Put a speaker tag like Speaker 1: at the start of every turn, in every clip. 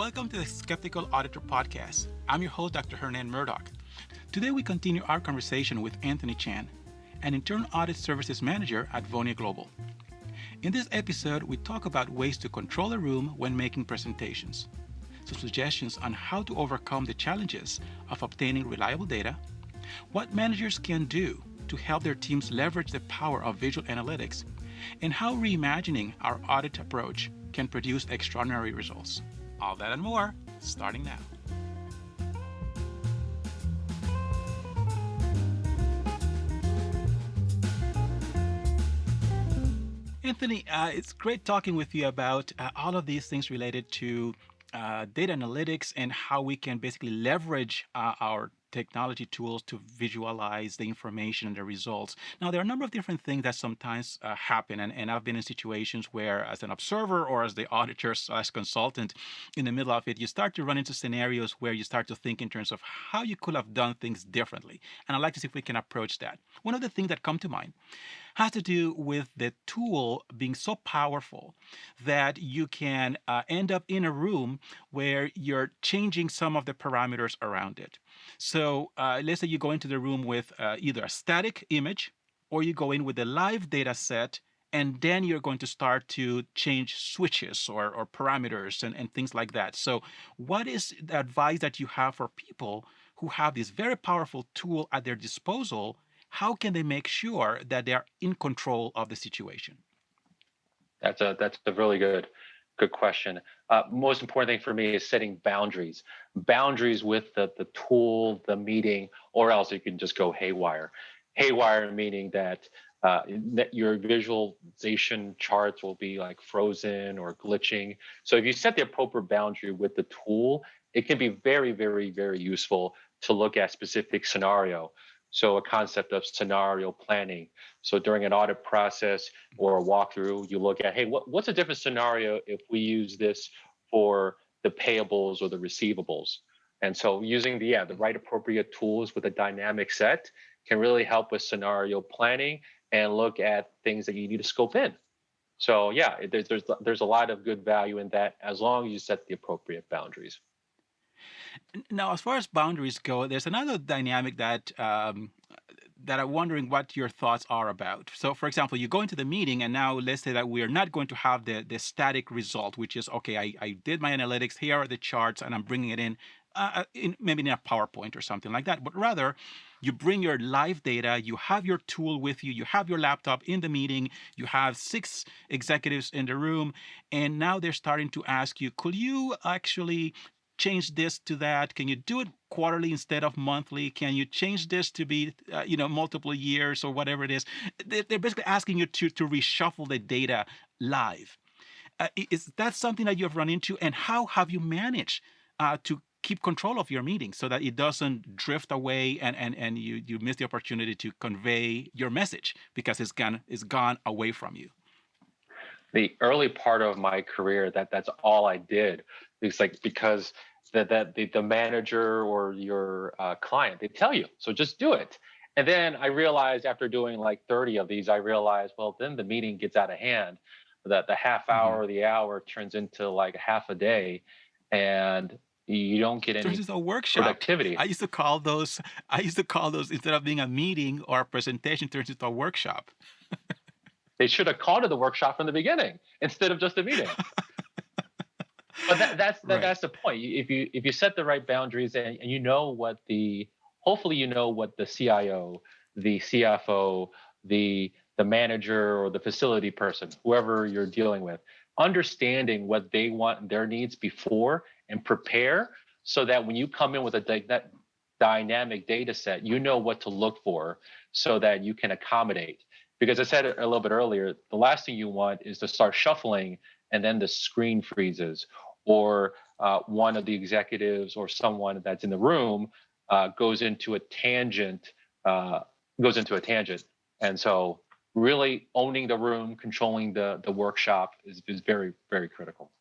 Speaker 1: Welcome to the Skeptical Auditor podcast. I'm your host, Dr. Hernan Murdock. Today we continue our conversation with Anthony Chan, an internal audit services manager at Vonia Global. In this episode, we talk about ways to control a room when making presentations, some suggestions on how to overcome the challenges of obtaining reliable data, what managers can do to help their teams leverage the power of visual analytics, and how reimagining our audit approach can produce extraordinary results. All that and more, starting now. Anthony, it's great talking with you about all of these things related to data analytics and how we can basically leverage our technology tools to visualize the information and the results. Now, there are a number of different things that sometimes happen, and I've been in situations where, as an observer or as the auditor / consultant in the middle of it, you start to run into scenarios where you start to think in terms of how you could have done things differently. And I'd like to see if we can approach that. One of the things that come to mind has to do with the tool being so powerful that you can end up in a room where you're changing some of the parameters around it. So let's say you go into the room with either a static image or you go in with a live data set, and then you're going to start to change switches or parameters and things like that. So what is the advice that you have for people who have this very powerful tool at their disposal? How can they make sure that they're in control of the situation?
Speaker 2: That's a really good question. Most important thing for me is setting boundaries with the tool, the meeting, or else you can just go haywire. Haywire meaning that your visualization charts will be like frozen or glitching. So if you set the appropriate boundary with the tool, it can be very, very, very useful to look at specific scenario. So a concept of scenario planning. So during an audit process or a walkthrough, you look at, hey, what's a different scenario if we use this for the payables or the receivables? And so using the right appropriate tools with a dynamic set can really help with scenario planning and look at things that you need to scope in. So yeah, there's a lot of good value in that as long as you set the appropriate boundaries.
Speaker 1: Now, as far as boundaries go, there's another dynamic that I'm wondering what your thoughts are about. So, for example, you go into the meeting, and now let's say that we are not going to have the static result, which is, okay, I did my analytics, here are the charts, and I'm bringing it in maybe in a PowerPoint or something like that. But rather, you bring your live data, you have your tool with you, you have your laptop in the meeting, you have 6 executives in the room, and now they're starting to ask you, could you actually change this to that? Can you do it quarterly instead of monthly? Can you change this to be, multiple years or whatever it is? They're basically asking you to reshuffle the data live. Is that something that you have run into? And how have you managed to keep control of your meeting so that it doesn't drift away and you miss the opportunity to convey your message because it's gone away from you?
Speaker 2: The early part of my career, that's all I did. It's like because the manager or your client, they tell you, so just do it. And then I realized after doing like 30 of these, I realized, well, then the meeting gets out of hand. That the half hour or the hour turns into like half a day, and you don't get any
Speaker 1: a workshop.
Speaker 2: Productivity.
Speaker 1: I used to call those instead of being a meeting or a presentation, turns into a workshop.
Speaker 2: They should have called it the workshop from the beginning instead of just a meeting. But that's the point. If you set the right boundaries and hopefully you know what the CIO, the CFO, the manager or the facility person, whoever you're dealing with, understanding what they want, their needs before, and prepare so that when you come in with that dynamic data set, you know what to look for so that you can accommodate. Because I said it a little bit earlier, the last thing you want is to start shuffling and then the screen freezes, or one of the executives or someone that's in the room goes into a tangent. And so really owning the room, controlling the workshop is very, very critical.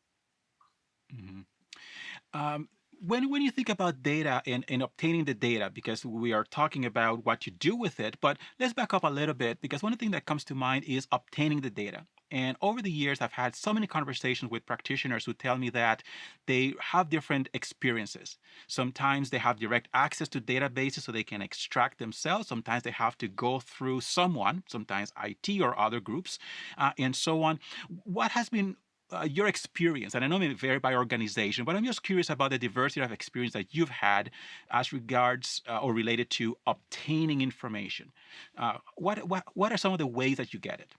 Speaker 1: Mm-hmm. When you think about data and obtaining the data, because we are talking about what you do with it, but let's back up a little bit, because one thing that comes to mind is obtaining the data. And over the years, I've had so many conversations with practitioners who tell me that they have different experiences. Sometimes they have direct access to databases so they can extract themselves. Sometimes they have to go through someone, sometimes IT or other groups, and so on. What has been your experience? And I know it may vary by organization, but I'm just curious about the diversity of experience that you've had as regards or related to obtaining information. What are some of the ways that you get it?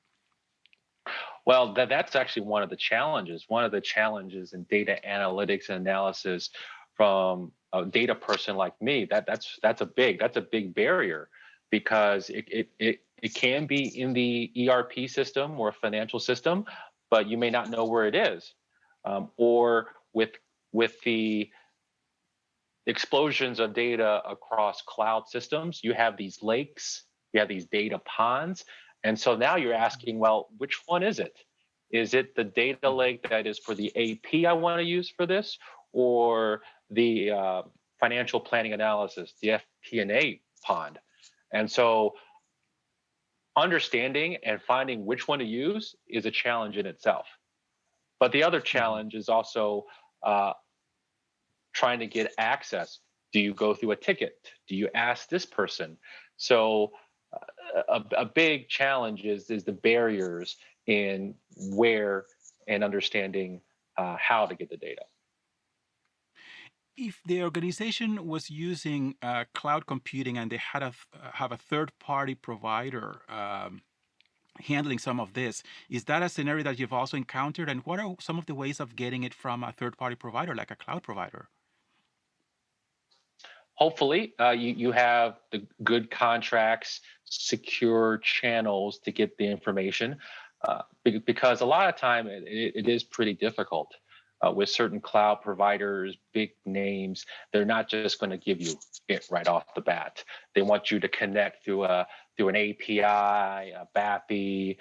Speaker 2: Well, that's actually one of the challenges. One of the challenges in data analytics and analysis from a data person like me, that's a big barrier because it can be in the ERP system or financial system, but you may not know where it is. Or with the explosions of data across cloud systems, you have these lakes, you have these data ponds. And so now you're asking, well, which one is it? Is it the data lake that is for the AP I want to use for this, or the financial planning analysis, the FP&A pond? And so understanding and finding which one to use is a challenge in itself. But the other
Speaker 1: Mhm.
Speaker 2: challenge is also trying to get access. Do you go through a ticket? Do you ask this person? So a big challenge is the barriers in where and understanding how to get the data.
Speaker 1: If the organization was using cloud computing and they had have a third party provider handling some of this, is that a scenario that you've also encountered? And what are some of the ways of getting it from a third party provider like a cloud provider?
Speaker 2: Hopefully, you have the good contracts, secure channels to get the information, because a lot of time it is pretty difficult with certain cloud providers, big names. They're not just going to give you it right off the bat. They want you to connect through an API, a BAPI,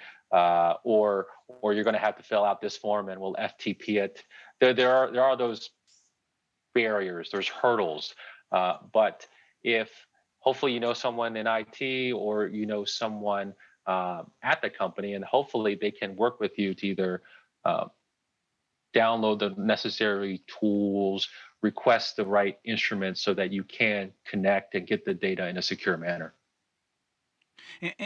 Speaker 2: or you're going to have to fill out this form and we'll FTP it. There are those barriers, there's hurdles. But if hopefully you know someone in IT or you know someone at the company, and hopefully they can work with you to either uh, download the necessary tools, request the right instruments so that you can connect and get the data in a secure manner.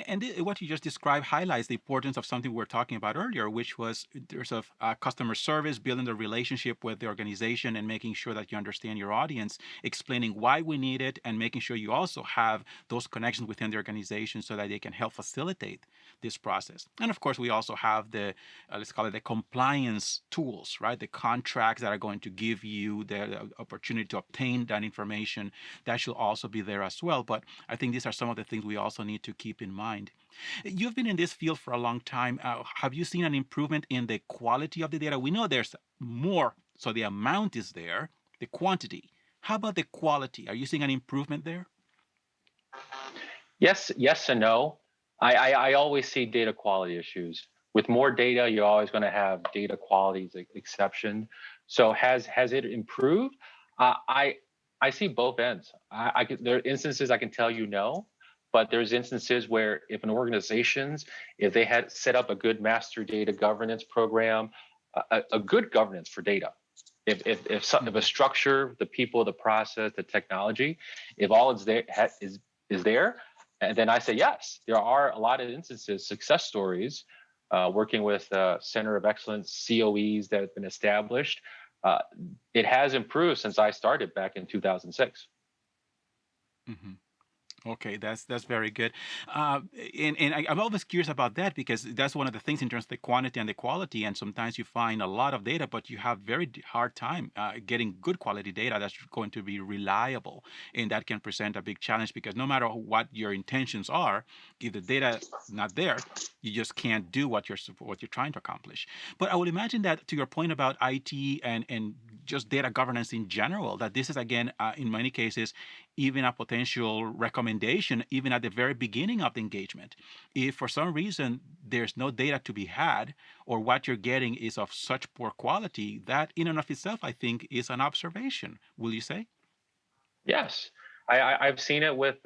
Speaker 1: And what you just described highlights the importance of something we were talking about earlier, which was there's of customer service, building the relationship with the organization, and making sure that you understand your audience, explaining why we need it, and making sure you also have those connections within the organization so that they can help facilitate this process. And of course, we also have the let's call it the compliance tools, right? The contracts that are going to give you the opportunity to obtain that information. That should also be there as well. But I think these are some of the things we also need to keep in mind. You've been in this field for a long time. Have you seen an improvement in the quality of the data? We know there's more, so the amount is there, the quantity. How about the quality? Are you seeing an improvement there?
Speaker 2: Yes and no. I always see data quality issues. With more data, you're always going to have data quality exception. So has it improved? I see both ends. There are instances I can tell you no, but there's instances where if an organizations, if they had set up a good master data governance program, a good governance for data, if a
Speaker 1: Mhm.
Speaker 2: structure, the people, the process, the technology, if all is there, and then I say yes. There are a lot of instances, success stories, working with Center of Excellence COEs that have been established. Uh, it has improved since I started back in 2006.
Speaker 1: Mhm. Okay, that's very good. Uh, I'm always curious about that because that's one of the things in terms of the quantity and the quality. And sometimes you find a lot of data, but you have very hard time getting good quality data that's going to be reliable, and that can present a big challenge because no matter what your intentions are, if the data not there, you just can't do what you're trying to accomplish. But I would imagine that to your point about IT and just data governance in general, that this is again in many cases even a potential recommendation, even at the very beginning of the engagement. If for some reason there's no data to be had, or what you're getting is of such poor quality, that in and of itself, I think, is an observation. Will you say?
Speaker 2: Yes, I've seen it with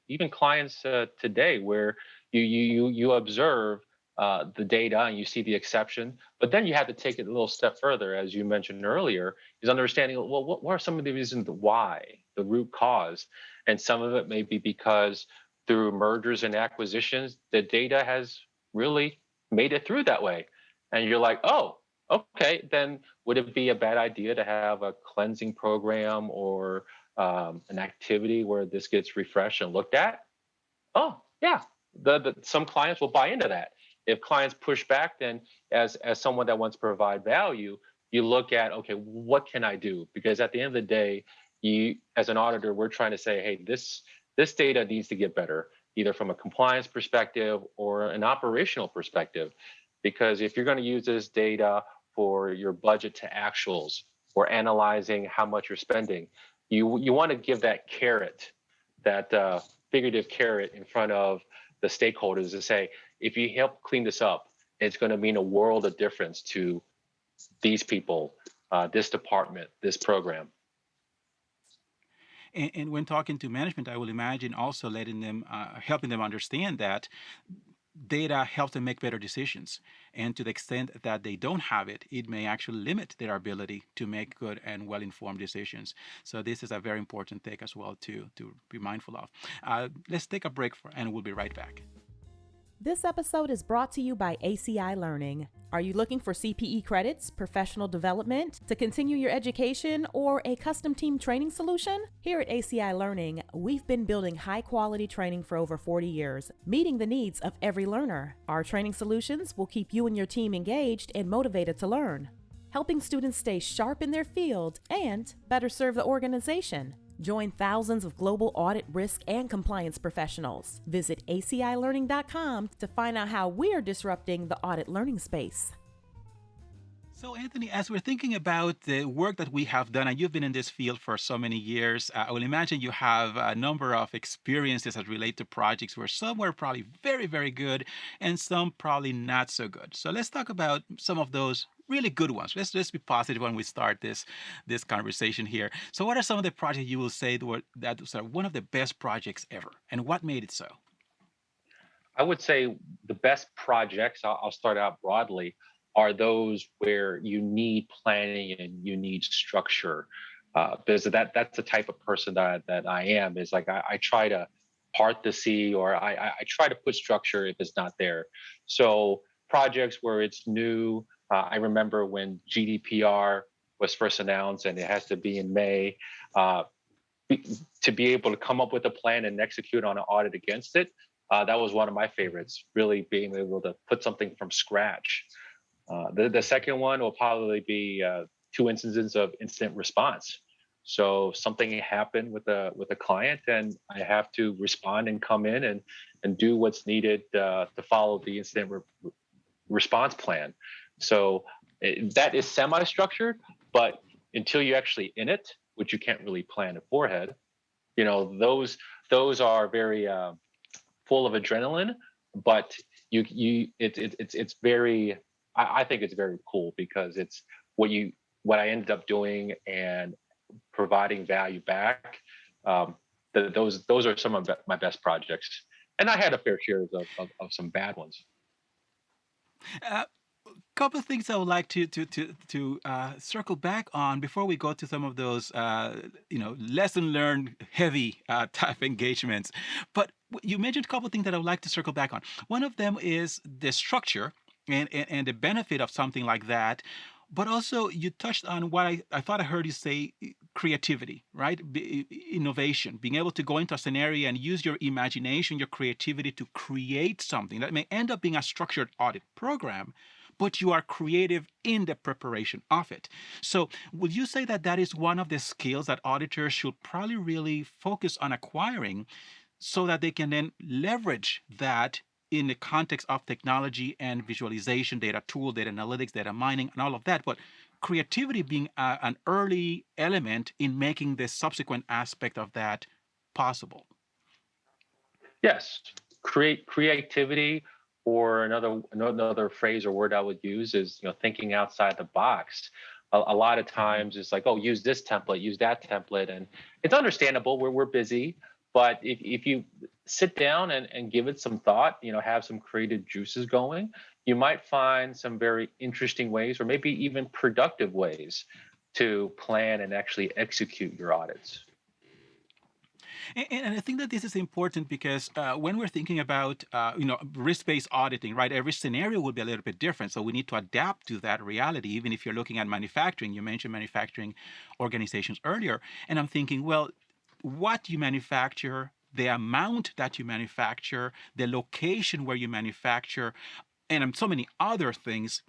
Speaker 2: even clients today where you observe the data and you see the exception, but then you have to take it a little step further, as you mentioned earlier, is understanding, well, what are some of the reasons why, the root cause? And some of it may be because through mergers and acquisitions, the data has really made it through that way. And you're like, oh, okay, then would it be a bad idea to have a cleansing program or an activity where this gets refreshed and looked at? Oh, yeah. Some clients will buy into that. If clients push back, then as someone that wants to provide value, you look at, okay, what can I do? Because at the end of the day, you as an auditor, we're trying to say, hey, this data needs to get better, either from a compliance perspective or an operational perspective. Because if you're going to use this data for your budget to actuals or analyzing how much you're spending, you want to give that carrot, that figurative carrot in front of the stakeholders to say, if you help clean this up, it's going to mean a world of difference to these people, this department, this program.
Speaker 1: And when talking to management, I will imagine also letting them, helping them understand that data helps them make better decisions. And to the extent that they don't have it, it may actually limit their ability to make good and well-informed decisions. So this is a very important thing as well to be mindful of. Let's take a break and we'll be right back.
Speaker 3: This episode is brought to you by ACI Learning. Are you looking for CPE credits, professional development, to continue your education, or a custom team training solution? Here at ACI Learning, we've been building high-quality training for over 40 years, meeting the needs of every learner. Our training solutions will keep you and your team engaged and motivated to learn, helping students stay sharp in their field and better serve the organization. Join thousands of global audit, risk, and compliance professionals. Visit acilearning.com to find out how we're disrupting the audit learning space.
Speaker 1: So, Anthony, as we're thinking about the work that we have done, and you've been in this field for so many years, I will imagine you have a number of experiences that relate to projects where some were probably very, very good and some probably not so good. So let's talk about some of those really good ones. Let's be positive when we start this conversation here. So, what are some of the projects you will say that was one of the best projects ever, and what made it so?
Speaker 2: I would say the best projects, I'll start out broadly, are those where you need planning and you need structure. Because that's the type of person that I am, is like I try to part the sea, or I try to put structure if it's not there. So projects where it's new, I remember when GDPR was first announced and it has to be in May, to be able to come up with a plan and execute on an audit against it. That was one of my favorites, really being able to put something from scratch. The second one will probably be 2 instances of incident response. So something happened with a client, and I have to respond and come in and do what's needed to follow the incident response plan. So that is semi-structured, but until you're actually in it, which you can't really plan beforehand, those are very full of adrenaline. But it's very, I think it's very cool, because it's what I ended up doing and providing value back. Those are some of my best projects, and I had a fair share of some bad ones.
Speaker 1: Couple of things I would like to circle back on before we go to some of those lesson learned heavy type engagements. But you mentioned a couple of things that I would like to circle back on. One of them is the structure and the benefit of something like that. But also you touched on what I thought I heard you say, creativity, right? Innovation, being able to go into a scenario and use your imagination, your creativity to create something that may end up being a structured audit program, but you are creative in the preparation of it. So would you say that that is one of the skills that auditors should probably really focus on acquiring, so that they can then leverage that in the context of technology and visualization, data tool, data analytics, data mining, and all of that, but creativity being an early element in making the subsequent aspect of that possible?
Speaker 2: Yes, creativity, or another phrase or word I would use is thinking outside the box. A lot of times it's like, oh, use this template, use that template, and it's understandable. We're busy, But if you sit down and give it some thought, have some creative juices going, you might find some very interesting ways, or maybe even productive ways, to plan and actually execute your audits.
Speaker 1: And I think that this is important because when we're thinking about risk-based auditing, right? Every scenario will be a little bit different, so we need to adapt to that reality. Even if you're looking at manufacturing, you mentioned manufacturing organizations earlier, and I'm thinking, well, what you manufacture, the amount that you manufacture, the location where you manufacture, and so many other things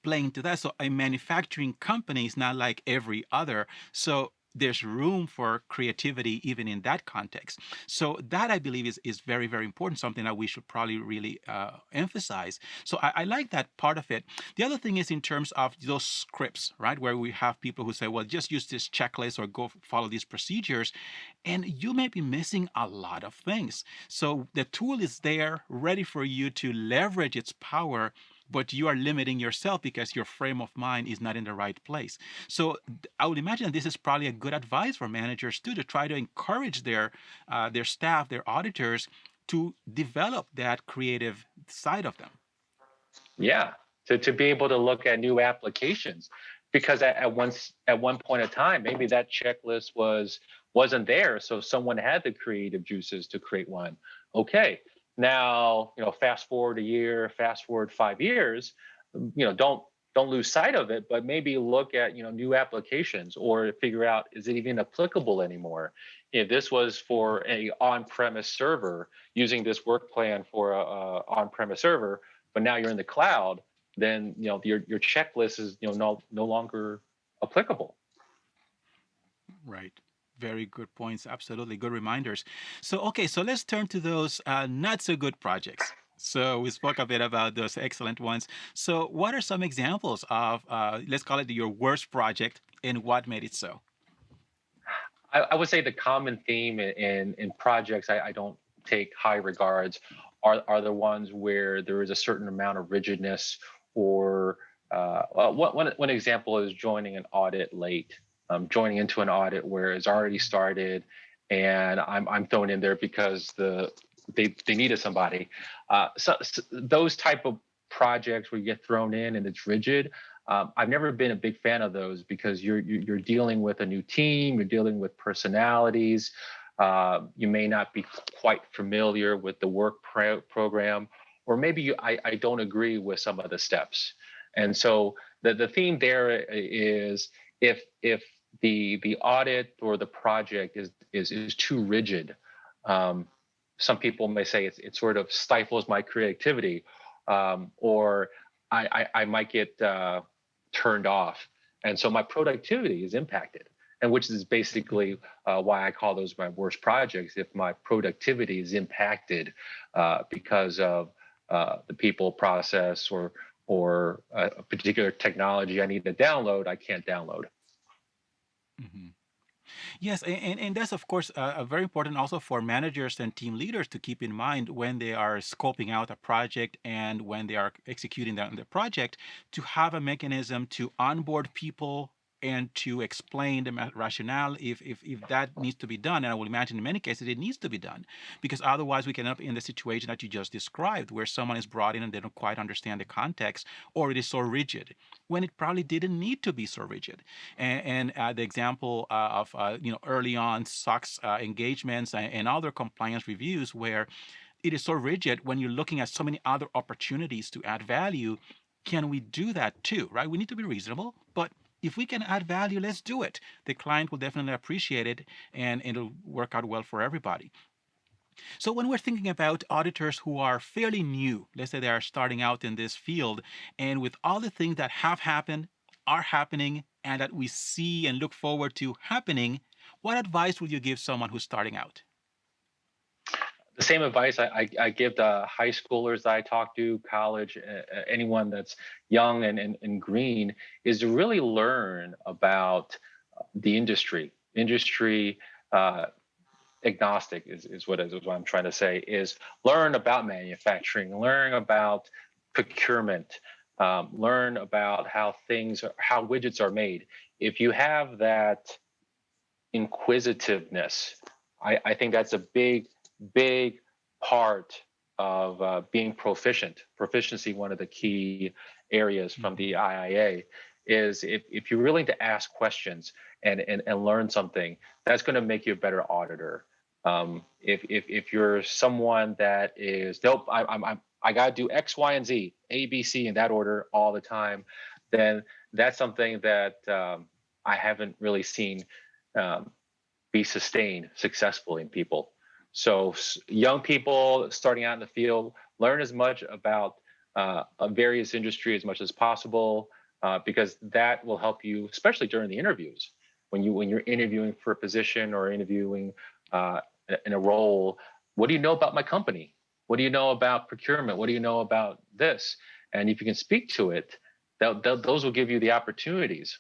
Speaker 1: playing to that. So a manufacturing company is not like every other. So there's room for creativity even in that context. So that, I believe, is very, very important, something that we should probably really emphasize. So I like that part of it. The other thing is in terms of those scripts, right, where we have people who say, well, just use this checklist or go follow these procedures, and you may be missing a lot of things. So the tool is there ready for you to leverage its power, but you are limiting yourself because your frame of mind is not in the right place. So I would imagine this is probably a good advice for managers too, to try to encourage their staff, their auditors, to develop that creative side of them.
Speaker 2: Yeah, to be able to look at new applications, because at one point in time, maybe that checklist wasn't there, so someone had the creative juices to create one. Okay, now fast forward a year, fast forward 5 years, don't lose sight of it, but maybe look at new applications, or figure out, is it even applicable anymore? If this was for a on-premise server, using this work plan for a on-premise server, but now you're in the cloud, then your checklist is no longer applicable.
Speaker 1: Right. Very good points. Absolutely good reminders. So, okay, so let's turn to those not so good projects. So we spoke a bit about those excellent ones. So what are some examples of, let's call it your worst project, and what made it so?
Speaker 2: I would say the common theme in projects I don't take high regards are the ones where there is a certain amount of rigidness, or one example is joining an audit late, joining into an audit where it's already started, and I'm thrown in there because they needed somebody. So those type of projects where you get thrown in and it's rigid, I've never been a big fan of those, because you're dealing with a new team, you're dealing with personalities. You may not be quite familiar with the work program, or maybe I don't agree with some of the steps. And so the theme there is, if the audit or the project is too rigid, some people may say it sort of stifles my creativity, or I might get turned off, and so my productivity is impacted. And which is basically why I call those my worst projects. If my productivity is impacted because of the people, process, or a particular technology I need to download, I can't download.
Speaker 1: Mm-hmm. Yes, and that's of course very important also for managers and team leaders to keep in mind when they are scoping out a project and when they are executing the project, to have a mechanism to onboard people and to explain the rationale if that needs to be done. And I would imagine in many cases it needs to be done, because otherwise we can end up in the situation that you just described, where someone is brought in and they don't quite understand the context, or it is so rigid when it probably didn't need to be so rigid. And the example of early on SOX engagements and other compliance reviews, where it is so rigid when you're looking at so many other opportunities to add value. Can we do that too, right? We need to be reasonable, but if we can add value, let's do it. The client will definitely appreciate it, and it'll work out well for everybody. So when we're thinking about auditors who are fairly new, let's say they are starting out in this field, and with all the things that have happened, are happening, and that we see and look forward to happening, what advice would you give someone who's starting out?
Speaker 2: The same advice I give to high schoolers that I talk to, college, anyone that's young and green, is to really learn about the industry. Industry agnostic is what I'm trying to say, is learn about manufacturing, learn about procurement, learn about how widgets are made. If you have that inquisitiveness, I think that's a big part of being proficient. Proficiency, one of the key areas from the IIA, is if you're willing to ask questions and learn something, that's going to make you a better auditor. If you're someone that is, nope, I got to do X, Y, and Z, A, B, C in that order all the time, then that's something that I haven't really seen be sustained successfully in people. So young people starting out in the field, learn as much about various industry as much as possible, because that will help you, especially during the interviews. When you're interviewing for a position or interviewing in a role, what do you know about my company? What do you know about procurement? What do you know about this? And if you can speak to it, those will give you the opportunities.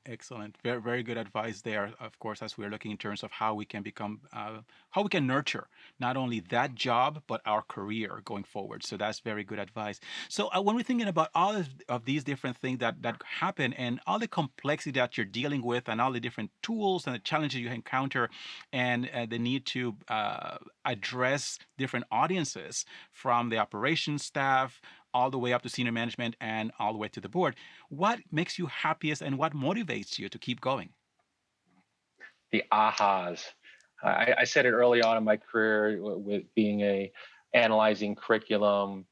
Speaker 1: Excellent. Very, very good advice there, of course, as we're looking in terms of how we can become, how we can nurture not only that job, but our career going forward. So that's very good advice. So when we're thinking about all of these different things that happen and all the complexity that you're dealing with and all the different tools and the challenges you encounter and the need to address different audiences from the operations staff, all the way up to senior management and all the way to the board. What makes you happiest and what motivates you to keep going?
Speaker 2: The ahas. I said it early on in my career with being analyzing curriculum,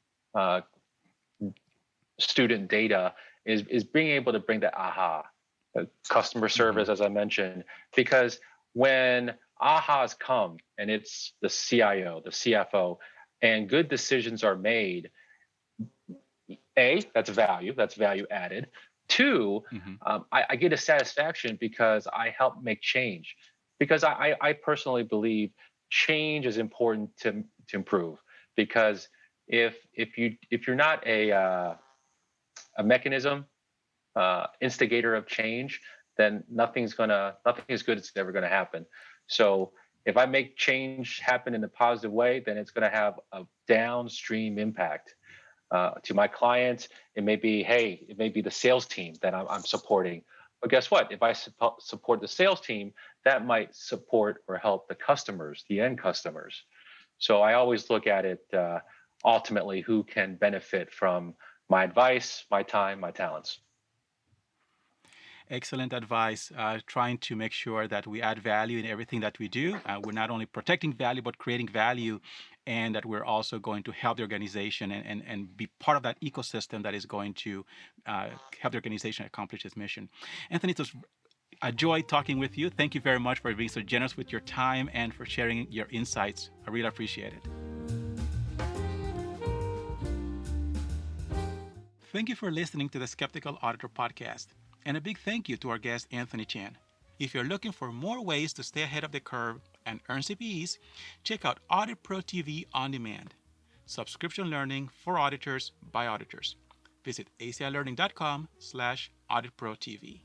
Speaker 2: student data, is being able to bring the aha, customer service, as I mentioned, because when ahas come and it's the CIO, the CFO, and good decisions are made, that's value added. Two, I get a satisfaction because I help make change. Because I personally believe change is important to improve. Because if you're not a mechanism, instigator of change, then nothing is good. It's never going to happen. So if I make change happen in a positive way, then it's going to have a downstream impact. To my clients, it may be the sales team that I'm supporting. But guess what? If I support the sales team, that might support or help the customers, the end customers. So I always look at it ultimately who can benefit from my advice, my time, my talents.
Speaker 1: Excellent advice. Trying to make sure that we add value in everything that we do. We're not only protecting value, but creating value, and that we're also going to help the organization and be part of that ecosystem that is going to help the organization accomplish its mission. Anthony, it was a joy talking with you. Thank you very much for being so generous with your time and for sharing your insights. I really appreciate it. Thank you for listening to the Skeptical Auditor podcast. And a big thank you to our guest, Anthony Chan. If you're looking for more ways to stay ahead of the curve and earn CPEs, check out Audit Pro TV On Demand, subscription learning for auditors by auditors. Visit acilearning.com/auditprotv.